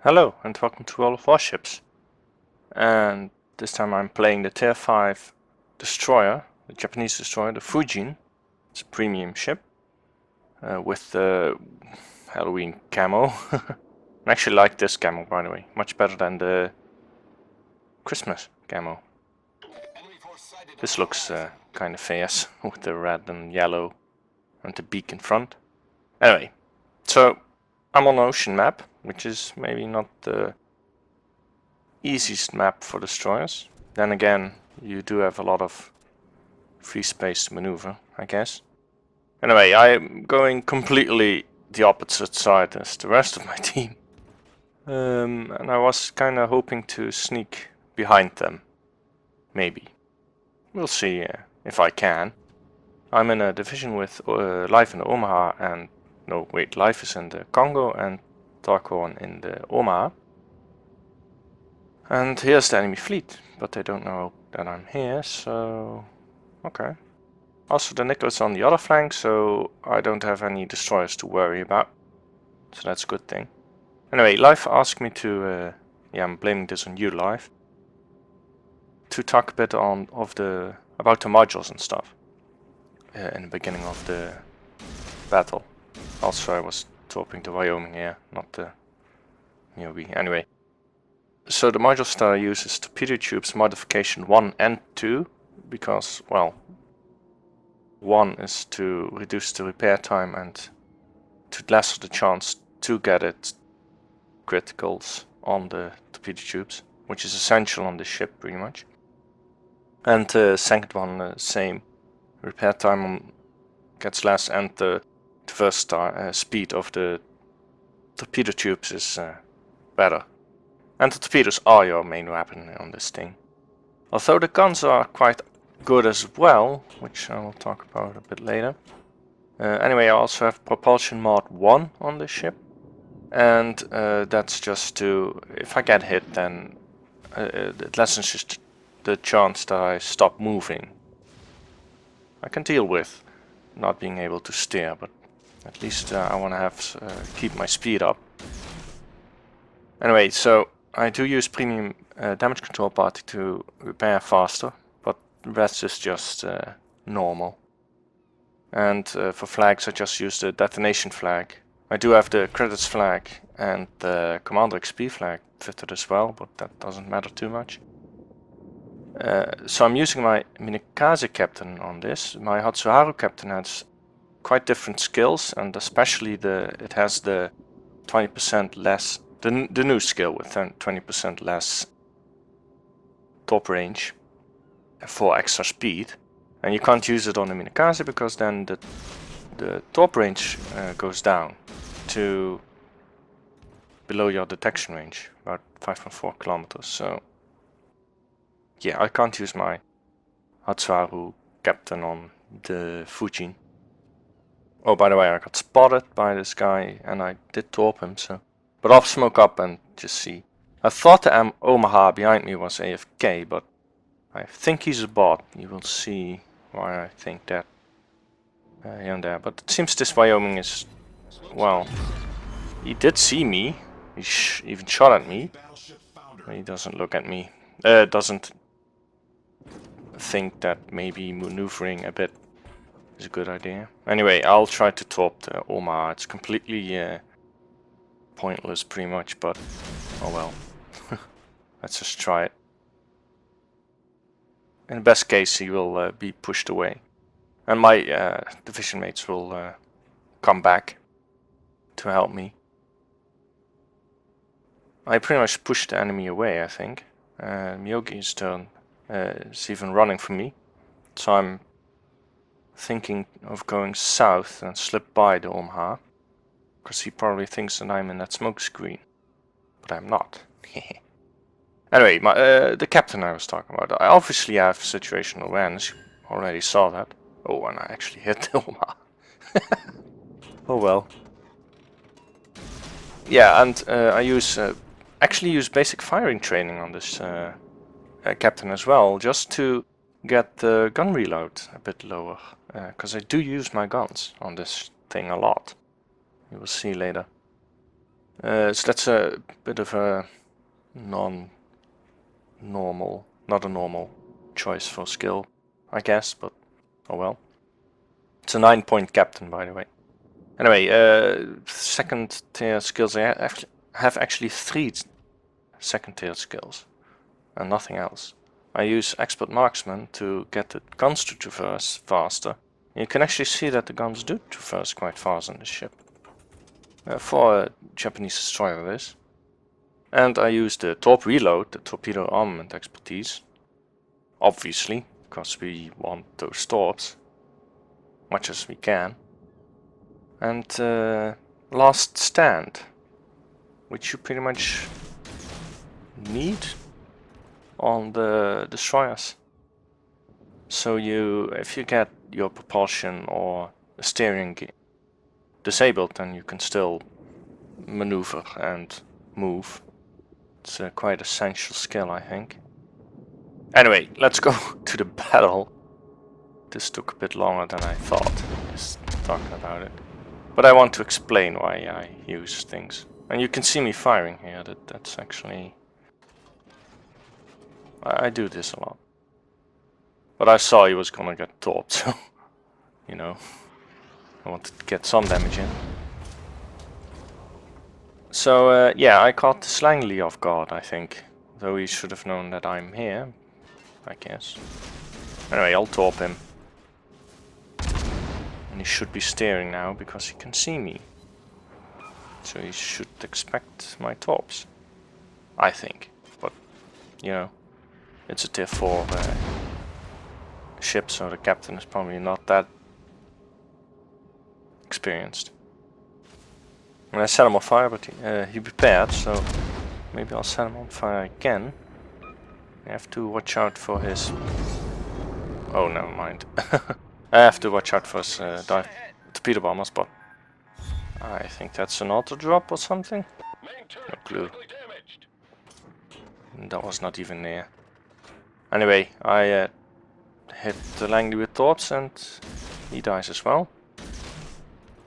Hello and welcome to all of Warships. And this time I'm playing the Tier 5 destroyer, the Japanese destroyer, the Fujin. It's a premium ship with the Halloween camo. I actually like this camo, by the way, much better than the Christmas camo. This looks kind of fierce with the red and yellow and the beak in front. Anyway, so I'm on an ocean map, which is maybe not the easiest map for destroyers. Then again, you do have a lot of free space to maneuver, I guess. Anyway, I'm going completely the opposite side as the rest of my team. And I was kind of hoping to sneak behind them. Maybe. We'll see if I can. I'm in a division with Life in the Omaha and... No, wait, Life is in the Congo and Tarkorn in the Omaha. And here's the enemy fleet, but they don't know that I'm here, so... Okay. Also the Nicholas on the other flank, so I don't have any destroyers to worry about. So that's a good thing. Anyway, Life asked me to... yeah, I'm blaming this on you, Life. To talk a bit on about the modules and stuff. In the beginning of the battle. Also I was talking to Wyoming here, not the newbie. Anyway. So the module star uses torpedo tubes modification 1 and 2, because, well, 1 is to reduce the repair time and to lessen the chance to get it criticals on the torpedo tubes, which is essential on this ship pretty much. And the second one, same, repair time gets less and the first speed of the torpedo tubes is better. And the torpedoes are your main weapon on this thing. Although the guns are quite good as well, which I will talk about a bit later. Anyway, I also have propulsion mod 1 on this ship. And that's just to, if I get hit, then it lessens just the chance that I stop moving. I can deal with not being able to steer, but at least I want to have keep my speed up. Anyway, so I do use premium damage control party to repair faster, but the rest is just normal. And for flags I just use the detonation flag. I do have the credits flag and the Commander XP flag fitted as well, but that doesn't matter too much. So I'm using my Minekaze captain on this. My Hatsuharu captain has quite different skills, and especially it has the 20% less, the new skill with 20% less top range for extra speed. And you can't use it on the Minekaze because then the top range goes down to below your detection range, about 5.4 kilometers. So yeah, I can't use my Hatsuharu captain on the Fujin. Oh, by the way, I got spotted by this guy and I did torp him, so... But I'll smoke up and just see. I thought the Omaha behind me was AFK, but I think he's a bot. You will see why I think that here and there. But it seems this Wyoming is... Well, he did see me. He even shot at me. He doesn't look at me. Doesn't think that maybe maneuvering a bit is a good idea. Anyway, I'll try to torp the Omaha. It's completely pointless pretty much, but oh well. Let's just try it. In the best case he will be pushed away. And my division mates will come back to help me. I pretty much pushed the enemy away, I think. Miyogi's turn is even running for me. So I'm thinking of going south and slip by the Omaha. Because he probably thinks that I'm in that smoke screen. But I'm not. Anyway, the captain I was talking about. I obviously have situational awareness. You already saw that. Oh, and I actually hit the Omaha. Oh well. Yeah, and I actually use basic firing training on this captain as well. Just to get the gun reload a bit lower. Because I do use my guns on this thing a lot. You will see later. So that's a bit of a non-normal, not a normal choice for skill, I guess, but oh well. It's a 9-point captain, by the way. Anyway, second tier skills. I have actually 3 second tier skills and nothing else. I use expert marksman to get the guns to traverse faster. You can actually see that the guns do traverse quite fast on this ship. For a Japanese destroyer it is. And I use the torp reload, the torpedo armament expertise. Obviously, because we want those torps. Much as we can. And last stand. Which you pretty much need on the destroyers. So if you get your propulsion or steering disabled, then you can still maneuver and move. It's a quite essential skill, I think. Anyway, let's go to the battle. This took a bit longer than I thought, just talking about it. But I want to explain why I use things. And you can see me firing here, that's actually... I do this a lot. But I saw he was gonna get torped, so... you know... I wanted to get some damage in. So, yeah, I caught this Langley off guard, I think. Though he should have known that I'm here, I guess. Anyway, I'll torp him. And he should be steering now, because he can see me. So he should expect my torps. I think. But, you know, it's a tier 4 ship, so the captain is probably not that experienced. And I set him on fire, but he prepared, so maybe I'll set him on fire again. I have to watch out for his... Oh, never mind. I have to watch out for his torpedo bombers, but I think that's an auto drop or something. No clue. That was not even near. Anyway, I hit the Langley with torps and he dies as well.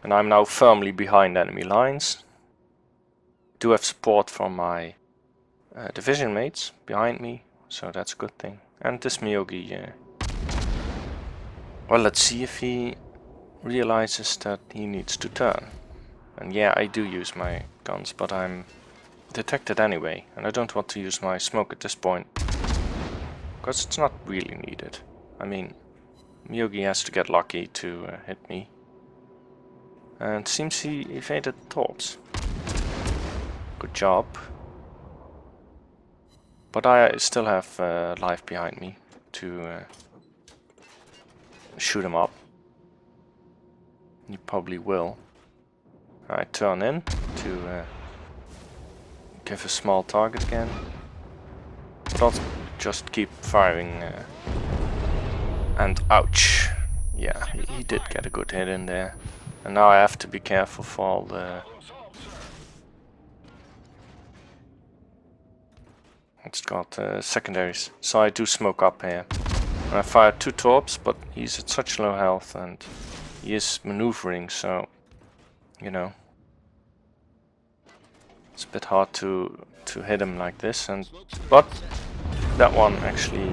And I'm now firmly behind enemy lines. Do have support from my division mates behind me, so that's a good thing. And this Miyogi, well, let's see if he realizes that he needs to turn. And yeah, I do use my guns, but I'm detected anyway, and I don't want to use my smoke at this point, because it's not really needed. I mean, Miyogi has to get lucky to hit me. And it seems he evaded torps. Good job. But I still have life behind me to shoot him up. You probably will. I turn in to give a small target again. But I'll just keep firing. And ouch. Yeah, he did get a good hit in there. And now I have to be careful for all the... It's got secondaries. So I do smoke up here. And I fired 2 torps, but he's at such low health and he is maneuvering, so... You know... It's a bit hard to hit him like this, but that one actually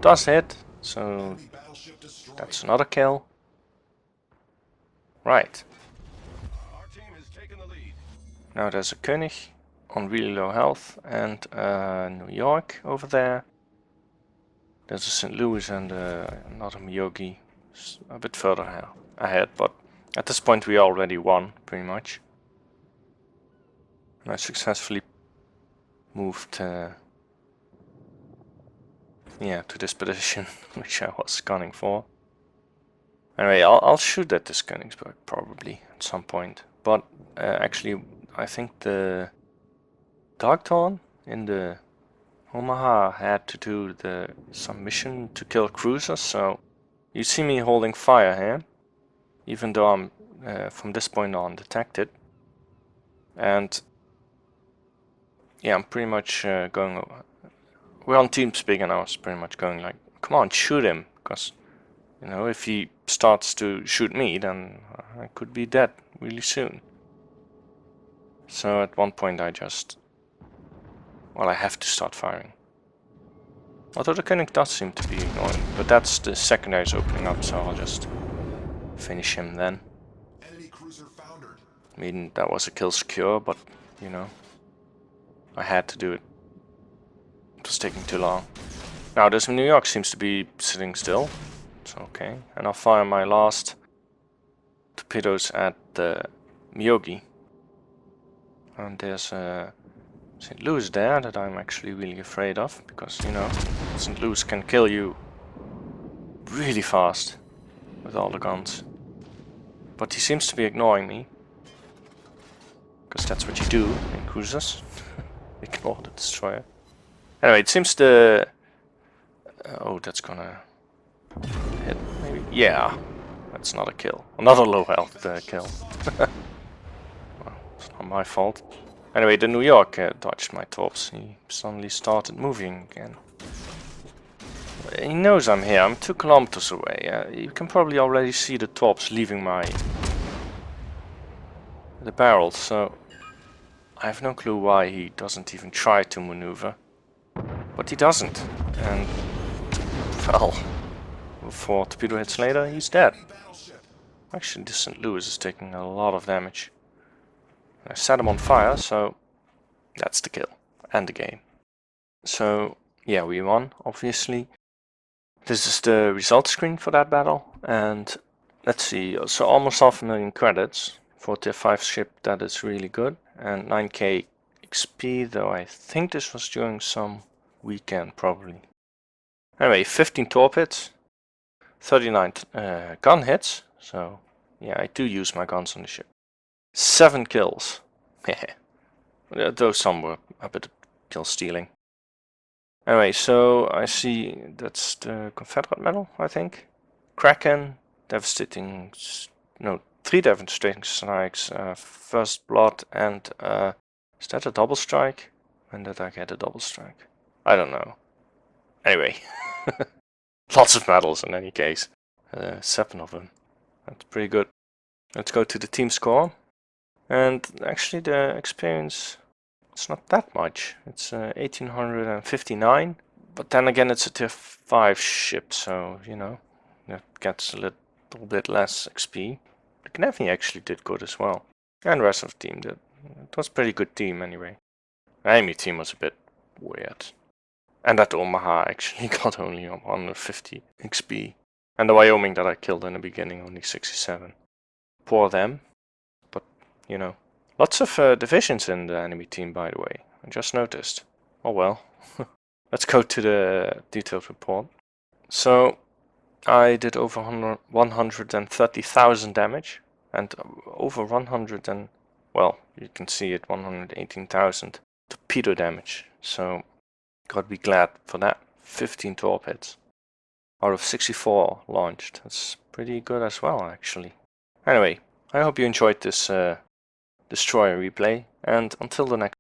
does hit, so that's another kill. Right. Now there's a König on really low health and New York over there. There's a St. Louis and another Miyogi a bit further ahead, but at this point we already won, pretty much. And I successfully moved yeah, to this position, which I was gunning for. Anyway, I'll shoot at this Königsberg probably at some point. But actually, I think the Darkthorn in the Omaha had to do some mission to kill cruisers. So you see me holding fire here, even though I'm from this point on detected. And yeah, I'm pretty much going. We're on TeamSpeak, and I was pretty much going like, "Come on, shoot him!" Because you know, if he starts to shoot me, then I could be dead really soon. So at one point I just... well, I have to start firing. Although the Koenig does seem to be ignoring, but that's the secondaries opening up, so I'll just finish him then. Enemy cruiser foundered. I mean, that was a kill secure, but, you know, I had to do it. It was taking too long. Now, this New York seems to be sitting still. It's okay. And I'll fire my last torpedoes at the Miyogi. And there's a St. Louis there that I'm actually really afraid of. Because, you know, St. Louis can kill you really fast with all the guns. But he seems to be ignoring me. Because that's what you do in cruisers. Ignore the destroyer. Anyway, it seems the... oh, that's gonna hit, maybe? Yeah, that's not a kill. Another low health kill. Well, it's not my fault. Anyway, the New York dodged my torps. He suddenly started moving again. He knows I'm here. I'm 2 kilometers away. You can probably already see the torps leaving the barrels, so I have no clue why he doesn't even try to maneuver. But he doesn't, and well, 4 torpedo hits later, he's dead. Actually, this St. Louis is taking a lot of damage. I set him on fire, so that's the kill and the game. So yeah, we won, obviously. This is the result screen for that battle, and let's see, so almost 500,000 credits for tier 5 ship. That is really good, and 9k XP, though I think this was during some weekend probably. Anyway, 15 torp hits, 39 gun hits, so yeah, I do use my guns on the ship. 7 kills, though some were a bit of kill stealing. Anyway, so I see that's the Confederate medal, I think. Kraken, devastating, no, 3 devastating strikes, first blood, and is that a double strike? When did I get a double strike? I don't know. Anyway, lots of medals in any case. 7 of them. That's pretty good. Let's go to the team score. And actually the experience, it's not that much. It's 1859. But then again, it's a tier 5 ship, so, you know, that gets a little bit less XP. The Knavi actually did good as well. And the rest of the team did. It was a pretty good team anyway. The enemy team was a bit weird. And that Omaha actually got only 150 XP. And the Wyoming that I killed in the beginning, only 67. Poor them. But, you know. Lots of divisions in the enemy team, by the way. I just noticed. Oh well. Let's go to the detailed report. So, I did over 130,000 damage. And over 100 and... well, you can see it, 118,000 torpedo damage. So, gotta be glad for that. 15 torp hits out of 64 launched. That's pretty good as well, actually. Anyway, I hope you enjoyed this destroyer replay, and until the next